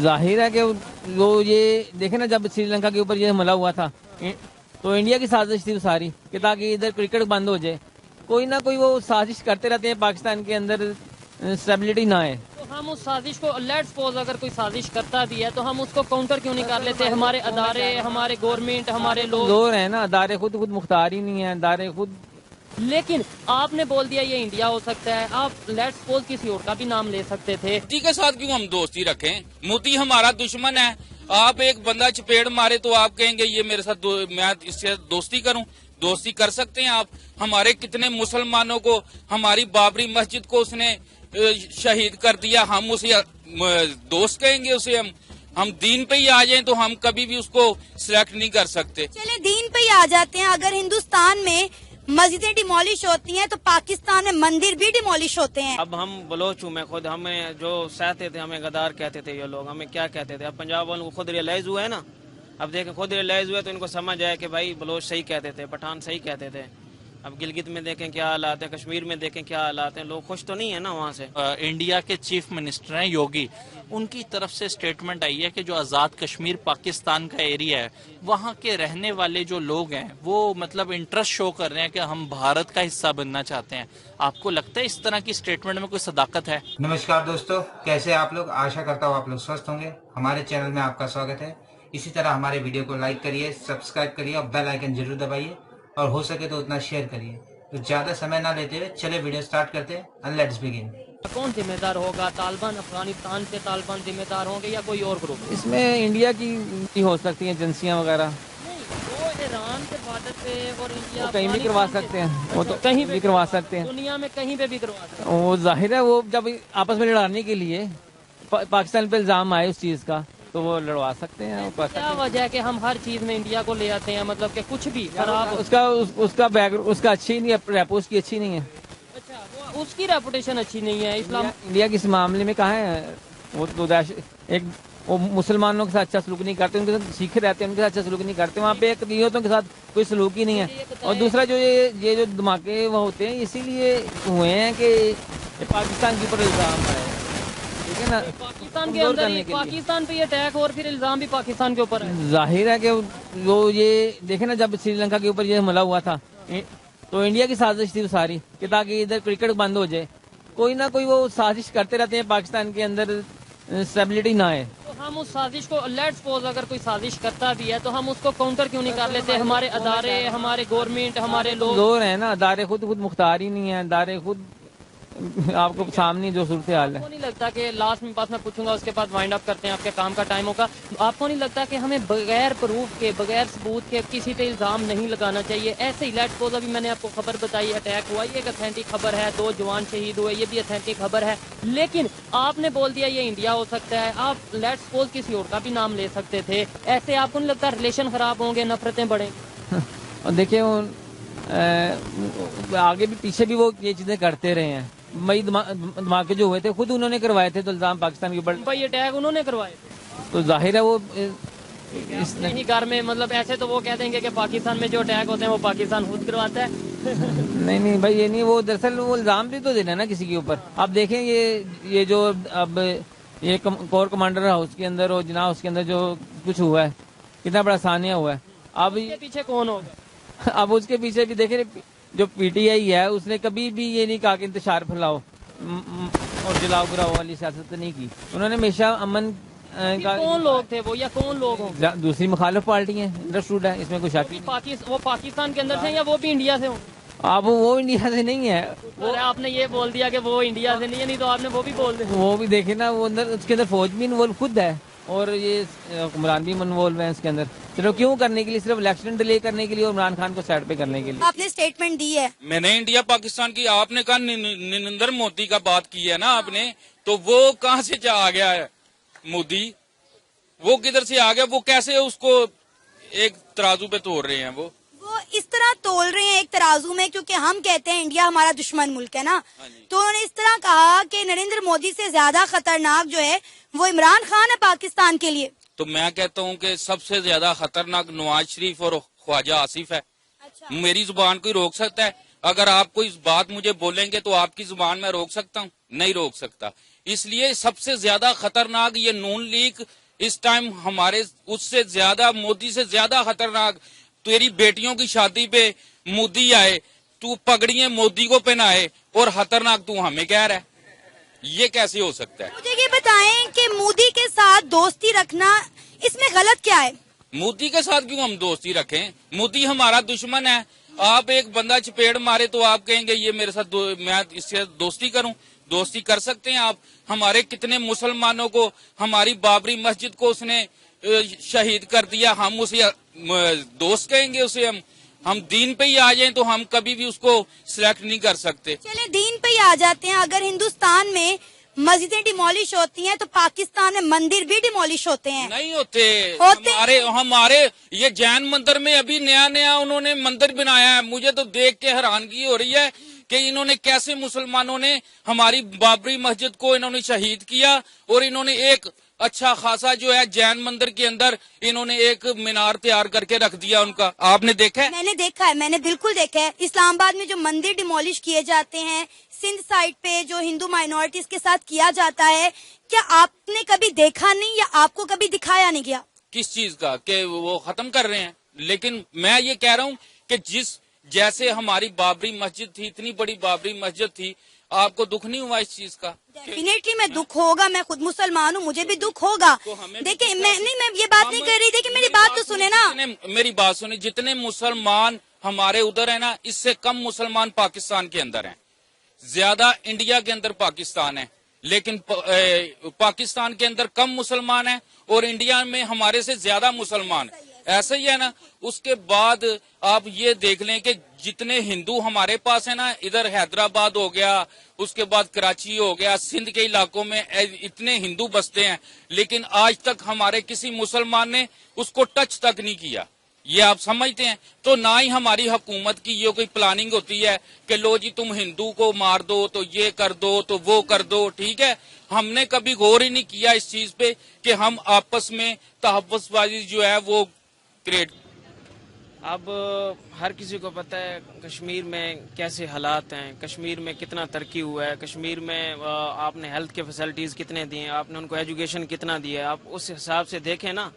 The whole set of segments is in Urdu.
ظاہر ہے کہ وہ یہ دیکھیں نا، جب سری لنکا کے اوپر یہ حملہ ہوا تھا تو انڈیا کی سازش تھی وہ ساری کہ تاکہ ادھر کرکٹ بند ہو جائے. کوئی نہ کوئی وہ سازش کرتے رہتے ہیں پاکستان کے اندر اسٹیبلٹی نہ ہے. تو ہم اس سازش کو لیٹ سپوز اگر کوئی سازش کرتا بھی ہے تو ہم اس کو کاؤنٹر کیوں نہیں کر لیتے؟ ہمارے ادارے، ہمارے گورنمنٹ، ہمارے لوگ زور ہے نا، ادارے خود مختار ہی نہیں ہیں، ادارے خود. لیکن آپ نے بول دیا یہ انڈیا ہو سکتا ہے، آپ لیٹ سپوز کسی اور کا بھی نام لے سکتے تھے. مودی کے ساتھ کیوں ہم دوستی رکھیں؟ مودی ہمارا دشمن ہے. آپ ایک بندہ چپیڑ مارے تو آپ کہیں گے یہ میرے ساتھ میں اس سے دوستی کروں. دوستی کر سکتے ہیں آپ؟ ہمارے کتنے مسلمانوں کو، ہماری بابری مسجد کو اس نے شہید کر دیا، ہم اسے دوست کہیں گے؟ اسے ہم دین پہ ہی آ جائیں تو ہم کبھی بھی اس کو سلیکٹ نہیں کر سکتے. چلے دین پہ ہی آ جاتے ہیں. اگر ہندوستان میں مسجدیں ڈیمولش ہوتی ہیں تو پاکستان میں مندر بھی ڈیمولش ہوتے ہیں. اب ہم بلوچ ہوں، میں خود، ہمیں جو سہتے تھے ہمیں غدار کہتے تھے یہ لوگ، ہمیں کیا کہتے تھے. اب پنجاب والوں کو خود ریئلائز ہوا ہے نا، اب دیکھیں خود ریئلائز ہوا تو ان کو سمجھ آیا کہ بھائی بلوچ صحیح کہتے تھے، پٹھان صحیح کہتے تھے. اب گلگت میں دیکھیں کیا حالات ہیں، کشمیر میں دیکھیں کیا حالات ہیں، لوگ خوش تو نہیں ہیں نا وہاں سے. انڈیا کے چیف منسٹر ہیں یوگی، ان کی طرف سے سٹیٹمنٹ آئی ہے کہ جو آزاد کشمیر پاکستان کا ایریا ہے وہاں کے رہنے والے جو لوگ ہیں وہ مطلب انٹرسٹ شو کر رہے ہیں کہ ہم بھارت کا حصہ بننا چاہتے ہیں. آپ کو لگتا ہے اس طرح کی سٹیٹمنٹ میں کوئی صداقت ہے؟ نمسکار دوستو، کیسے آپ لوگ؟ آشا کرتا ہوں آپ لوگ سوستھ ہوں گے. ہمارے چینل میں آپ کا سواگت ہے. اسی طرح ہمارے ویڈیو کو لائک کریے، سبسکرائب کریے اور بیل آئیکن ضرور دبائیے، اور ہو سکے تو اتنا شیئر کریے. تو زیادہ سمے نہ لیتے ہوئے چلے ویڈیو سٹارٹ کرتے ہیں. And let's begin. کون ذمہ دار ہوگا؟ طالبان افغانستان سے طالبان ذمہ دار ہوں گے یا کوئی اور گروپ؟ اس میں انڈیا کی ہو سکتی ہیں ایجنسیاں وغیرہ، وہ ایران کے بارڈر پہ اور انڈیا کہیں بھی کروا سکتے ہیں. وہ تو کہیں بھی کروا سکتے ہیں. دنیا میں کہیں پہ بھی کروا سکتے ہیں. وہ ظاہر ہے وہ جب آپس میں لڑانے کے لیے پاکستان پہ الزام آئے اس چیز کا تو وہ لڑوا سکتے ہیں. کیا وجہ ہے کہ ہم ہر چیز میں انڈیا کو لے آتے ہیں؟ مطلب کہ کچھ بھی خراب اس کا اچھی نہیں ہے، ریپو اس کی اچھی نہیں ہے. اچھا، اس کی ریپوٹیشن اچھی نہیں ہے. اسلام انڈیا کے اس معاملے میں کہاں ہے؟ وہ تو ایک وہ مسلمانوں کے ساتھ اچھا سلوک نہیں کرتے، ان کے ساتھ سیکھ رہتے ہیں، ان کے ساتھ اچھا سلوک نہیں کرتے. وہاں پہ ایک دیوتوں کے ساتھ کوئی سلوک ہی نہیں ہے. اور دوسرا جو یہ جو دھماکے وہ ہوتے ہیں اسی لیے ہوئے ہیں کہ پاکستان کے اوپر الزام ہے. ٹھیک ہے نا، پاکستان کے اندر ہی پاکستان پہ یہ اٹیک اور پھر الزام بھی پاکستان کے اوپر ہے. ظاہر ہے کہ وہ یہ دیکھیں نا، جب سری لنکا کے اوپر یہ حملہ ہوا تھا تو انڈیا کی سازش تھی وہ ساری کہ تاکہ ادھر کرکٹ بند ہو جائے. کوئی نہ کوئی وہ سازش کرتے رہتے ہیں پاکستان کے اندر اسٹیبلٹی نہ ہے. تو ہم اس سازش کو لیٹ سپوز اگر کوئی سازش کرتا بھی ہے تو ہم اس کو کاؤنٹر کیوں نہیں کر لیتے؟ ہمارے ادارے، ہمارے گورنمنٹ، ہمارے لوگ. زور ہے نا، ادارے خود مختار ہی نہیں ہیں، ادارے خود آپ کو سامنے جو صورتحال ہے. آپ کو نہیں لگتا کہ لاسٹ میں بات میں پوچھوں گا، اس کے بعد وائنڈ اپ کرتے ہیں، آپ کے کام کا ٹائم ہوگا. آپ کو نہیں لگتا کہ ہمیں بغیر پروف کے، بغیر ثبوت کے کسی پہ الزام نہیں لگانا چاہیے؟ ایسے ہی لیٹ سپوز ابھی میں نے آپ کو خبر بتائی، اٹیک ہوا، یہ ایک اتھینٹک خبر ہے، 2 جوان شہید ہوئے، یہ بھی اتھینٹک خبر ہے. لیکن آپ نے بول دیا یہ انڈیا ہو سکتا ہے، آپ لیٹ سپوز کسی اور کا بھی نام لے سکتے تھے. ایسے آپ کو نہیں لگتا ریلیشن خراب ہوں گے، نفرتیں بڑھیں؟ اور دیکھیں آگے بھی پیچھے بھی وہ یہ چیزیں کرتے رہے ہیں. مئی دھماکے جو ہوئے تھے خود انہوں نے کروائے تھے، تو الزام پاکستان کے اوپر. بھائی اٹیک انہوں نے کروائے تھے تو ظاہر ہے وہ اس نہیں گھر میں، مطلب ایسے تو وہ کہہ دیں گے کہ پاکستان میں جو اٹیک ہوتے ہیں وہ پاکستان خود کرواتا ہے. نہیں بھائی، یہ نہیں. وہ دراصل وہ الزام بھی تو دینا ہے نا کسی کے اوپر. آپ دیکھیں یہ جو اب یہ کور کمانڈر ہاؤس کے اندر اور جناح ہاؤس کے اندر جو کچھ ہوا ہے، کتنا بڑا سانیہ ہوا ہے. اب پیچھے کون ہوگا؟ اب اس کے پیچھے بھی دیکھیں، جو پی ٹی آئی ہے اس نے کبھی بھی یہ نہیں کہا کہ انتشار پھیلاؤ اور جلاؤ گراؤ والی سیاست نہیں کی. انہوں نے ہمیشہ امن کا. کون لوگ تھے وہ، یا کون لوگ ہوں؟ دوسری مخالف پارٹی ہیں، انڈرسٹوڈ ہے، اس میں کوئی شک نہیں. وہ پاکستان کے اندر سے یا وہ بھی انڈیا سے ہوں؟ اب وہ انڈیا سے نہیں ہے. آپ نے یہ بول دیا کہ وہ انڈیا سے نہیں ہے، نہیں تو آپ نے وہ بھی بول دیا. وہ بھی دیکھیں نا، وہ اندر اس کے اندر فوج بھی انوالو خود ہے اور یہ عمران بھی انوالو ہے اس کے اندر. چلو کیوں کرنے کے لیے؟ صرف الیکشن ڈیلے کرنے کے لیے اور عمران خان کو سائڈ پہ کرنے کے لیے. آپ نے اسٹیٹمنٹ دی ہے. میں نے انڈیا پاکستان کی، آپ نے کہا نریندر مودی کا بات کی ہے نا آپ نے، تو وہ کہاں سے آ گیا ہے مودی؟ وہ کدھر سے آ گیا؟ وہ کیسے اس کو ایک ترازو پہ توڑ رہے ہیں؟ وہ اس طرح تول رہے ہیں ایک ترازو میں، کیونکہ ہم کہتے ہیں انڈیا ہمارا دشمن ملک ہے نا. تو انہوں نے اس طرح کہا کہ نریندر مودی سے زیادہ خطرناک جو ہے وہ عمران خان ہے پاکستان کے لیے. تو میں کہتا ہوں کہ سب سے زیادہ خطرناک نواز شریف اور خواجہ آصف ہے. میری زبان کوئی روک سکتا ہے؟ اگر آپ کوئی بات مجھے بولیں گے تو آپ کی زبان میں روک سکتا ہوں؟ نہیں روک سکتا. اس لیے سب سے زیادہ خطرناک یہ نون لیگ اس ٹائم ہمارے اس سے زیادہ مودی سے زیادہ خطرناک. تیری بیٹیوں کی شادی پہ مودی آئے, تو پگڑیاں مودی کو پہنائے اور خطرناک تو ہمیں کہہ رہا ہے, یہ کیسے ہو سکتا ہے؟ مجھے یہ بتائیں کہ مودی کے ساتھ دوستی رکھنا اس میں غلط کیا ہے؟ مودی کے ساتھ کیوں ہم دوستی رکھیں؟ مودی ہمارا دشمن ہے. آپ ایک بندہ چپیڑ مارے تو آپ کہیں گے یہ میرے ساتھ میں اس سے دوستی کروں. دوستی کر سکتے ہیں آپ. ہمارے کتنے مسلمانوں کو, ہماری بابری مسجد کو اس نے شہید کر دیا, ہم اسے دوست کہیں گے؟ اسے ہم دین پہ ہی آ جائیں تو ہم کبھی بھی اس کو سلیکٹ نہیں کر سکتے. چلے دین پہ ہی آ جاتے ہیں. اگر ہندوستان میں مسجدیں ڈیمولش ہوتی ہیں تو پاکستان میں مندر بھی ڈیمولش ہوتے ہیں. نہیں ہوتے. ہمارے یہ جین مندر میں ابھی نیا انہوں نے مندر بنایا ہے. مجھے تو دیکھ کے حیرانگی ہو رہی ہے کہ انہوں نے کیسے مسلمانوں نے ہماری بابری مسجد کو انہوں نے شہید کیا, اور انہوں نے ایک اچھا خاصا جو ہے جین مندر کے اندر انہوں نے ایک مینار تیار کر کے رکھ دیا ان کا. آپ نے دیکھا ہے؟ میں نے دیکھا ہے, میں نے بالکل دیکھا ہے. اسلام آباد میں جو مندر ڈیمولش کیے جاتے ہیں, سندھ سائڈ پہ جو ہندو مائنورٹیز کے ساتھ کیا جاتا ہے, کیا آپ نے کبھی دیکھا نہیں یا آپ کو کبھی دکھایا نہیں گیا؟ کس چیز کا کہ وہ ختم کر رہے ہیں؟ لیکن میں یہ کہہ رہا ہوں کہ جیسے ہماری بابری مسجد تھی, اتنی بڑی بابری مسجد تھی, آپ کو دکھ نہیں ہوا اس چیز کا؟ ڈیفینیٹلی میں دکھ ہوگا, میں خود مسلمان ہوں, مجھے بھی دکھ ہوگا. دیکھیں میں یہ بات نہیں کر رہی, دیکھیں میری بات تو سنیں نا. میری بات سنیں. جتنے مسلمان ہمارے ادھر ہیں نا, اس سے کم مسلمان پاکستان کے اندر ہیں. زیادہ انڈیا کے اندر پاکستان ہے, لیکن پاکستان کے اندر کم مسلمان ہیں اور انڈیا میں ہمارے سے زیادہ مسلمان. ایسا ہی ہے نا. اس کے بعد آپ یہ دیکھ لیں کہ جتنے ہندو ہمارے پاس ہیں نا, ادھر حیدرآباد ہو گیا, اس کے بعد کراچی ہو گیا, سندھ کے علاقوں میں اتنے ہندو بستے ہیں, لیکن آج تک ہمارے کسی مسلمان نے اس کو ٹچ تک نہیں کیا. یہ آپ سمجھتے ہیں؟ تو نہ ہی ہماری حکومت کی یہ کوئی پلاننگ ہوتی ہے کہ لو جی تم ہندو کو مار دو تو یہ کر دو تو وہ کر دو. ٹھیک ہے, ہم نے کبھی غور ہی نہیں کیا اس چیز پہ کہ ہم آپس میں تحفظ بازی جو ہے وہ کریٹ. اب ہر کسی کو پتہ ہے کشمیر میں کیسے حالات ہیں, کشمیر میں کتنا ترقی ہوا ہے, کشمیر میں آپ نے ہیلتھ کے فیسلٹیز کتنے دیے ہیں, آپ نے ان کو ایجوکیشن کتنا دیا ہے. آپ اس حساب سے دیکھیں نا,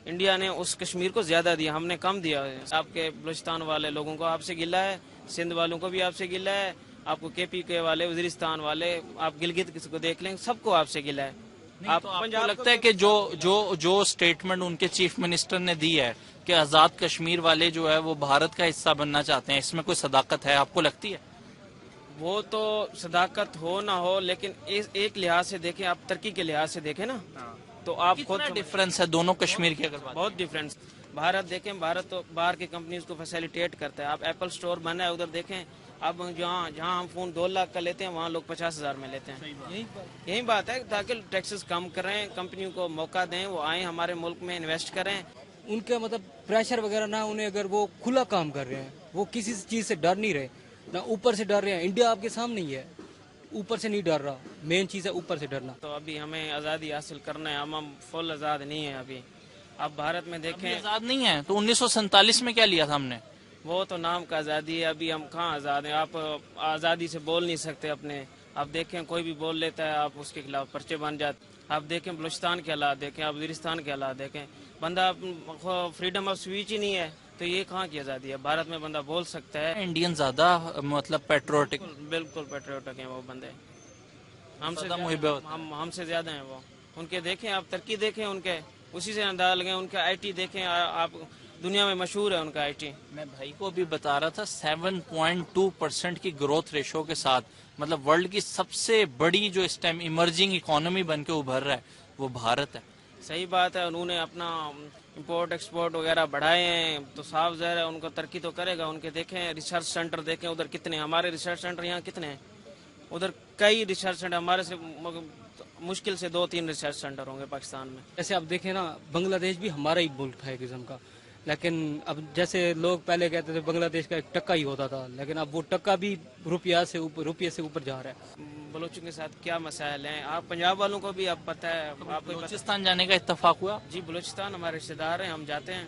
انڈیا نے اس کشمیر کو زیادہ دیا, ہم نے کم دیا ہے. آپ کے بلوچستان والے لوگوں کو آپ سے گلہ ہے, سندھ والوں کو بھی آپ سے گلہ ہے, آپ کو کے پی کے والے, وزیرستان والے, آپ گلگت کسی کو دیکھ لیں, سب کو آپ سے گلہ ہے. آپ کو لگتا ہے کہ جو سٹیٹمنٹ ان کے چیف منسٹر نے دی ہے کہ آزاد کشمیر والے جو ہے وہ بھارت کا حصہ بننا چاہتے ہیں, اس میں کوئی صداقت ہے؟ آپ کو لگتی ہے؟ وہ تو صداقت ہو نہ ہو, لیکن ایک لحاظ سے دیکھیں, آپ ترقی کے لحاظ سے دیکھیں نا, تو آپ خود ڈفرنس ہے دونوں کشمیر کی. اگر بہت ڈفرینس. بھارت دیکھیں, بھارت تو باہر کی کمپنیز کو فیسیلیٹیٹ کرتا ہے. آپ ایپل سٹور بنا ہے ادھر دیکھیں, اب جہاں ہم فون 2 لاکھ کا لیتے ہیں وہاں لوگ 50,000 میں لیتے ہیں. یہی بات ہے, تاکہ ٹیکسز کم کریں, کمپنیوں کو موقع دیں, وہ آئیں ہمارے ملک میں انویسٹ کریں. ان کا مطلب پریشر وغیرہ نہ, انہیں اگر وہ کھلا کام کر رہے ہیں, وہ کسی چیز سے ڈر نہیں رہے, نہ اوپر سے ڈر رہے ہیں. انڈیا آپ کے سامنے ہی ہے, اوپر سے نہیں ڈر رہا. مین چیز ہے اوپر سے ڈرنا. تو ابھی ہمیں آزادی حاصل کرنا ہے, ہم فل آزاد نہیں ہیں ابھی. اب بھارت میں دیکھیں, آزاد نہیں ہے تو 1947 میں کیا لیا تھا ہم نے؟ وہ تو نام کا آزادی ہے, ابھی ہم کہاں آزاد ہیں. آپ آزادی سے بول نہیں سکتے اپنے. آپ دیکھیں کوئی بھی بول لیتا ہے, آپ اس کے خلاف پرچے بن جاتے. آپ دیکھیں بلوچستان کے حالات دیکھیں, آپ وزیرستان کے حالات دیکھیں. بندہ فریڈم آف اسپیچ ہی نہیں ہے, تو یہ کہاں کی آزادی ہے؟ بھارت میں بندہ بول سکتا ہے. انڈین زیادہ مطلب پیٹریوٹک, بالکل پیٹریوٹک ہیں وہ بندے, ہم سے زیادہ ہیں وہ. ان کے دیکھیں آپ ترقی دیکھیں, ان کے اسی سے انداز لگیں. ان کا آئی ٹی دیکھیں, آپ دنیا میں مشہور ہے ان کا آئی ٹی. میں بھائی کو بھی بتا رہا تھا 7.2% کی گروتھ ریشو کے ساتھ, مطلب ورلڈ کی سب سے بڑی جو اس ٹائم ایمرجنگ اکانومی بن کے ابھر رہا ہے وہ بھارت ہے. صحیح بات ہے, انہوں نے اپنا امپورٹ ایکسپورٹ وغیرہ بڑھائے ہیں, تو صاف ظاہر ہے ان کو ترقی تو کرے گا. ان کے دیکھیں ریسرچ سینٹر دیکھیں ادھر کتنے, ہمارے ریسرچ سینٹر یہاں کتنے ہیں, ادھر کئی ریسرچ سینٹر, ہمارے سے مشکل سے 2-3 ریسرچ سینٹر ہوں گے پاکستان میں. جیسے آپ دیکھیں نا, بنگلہ دیش بھی ہمارا ہی ملک تھا ایک قسم کا, لیکن اب جیسے لوگ پہلے کہتے تھے بنگلہ دیش کا ایک ٹکا ہی ہوتا تھا, لیکن اب وہ ٹکا بھی روپیے سے اوپر جا رہا ہے. بلوچوں کے ساتھ کیا مسائل ہیں, آپ پنجاب والوں کو بھی اب پتہ ہے. آپ کو بلوچستان جانے کا اتفاق ہوا؟ جی, بلوچستان ہمارے رشتے دار ہیں, ہم جاتے ہیں.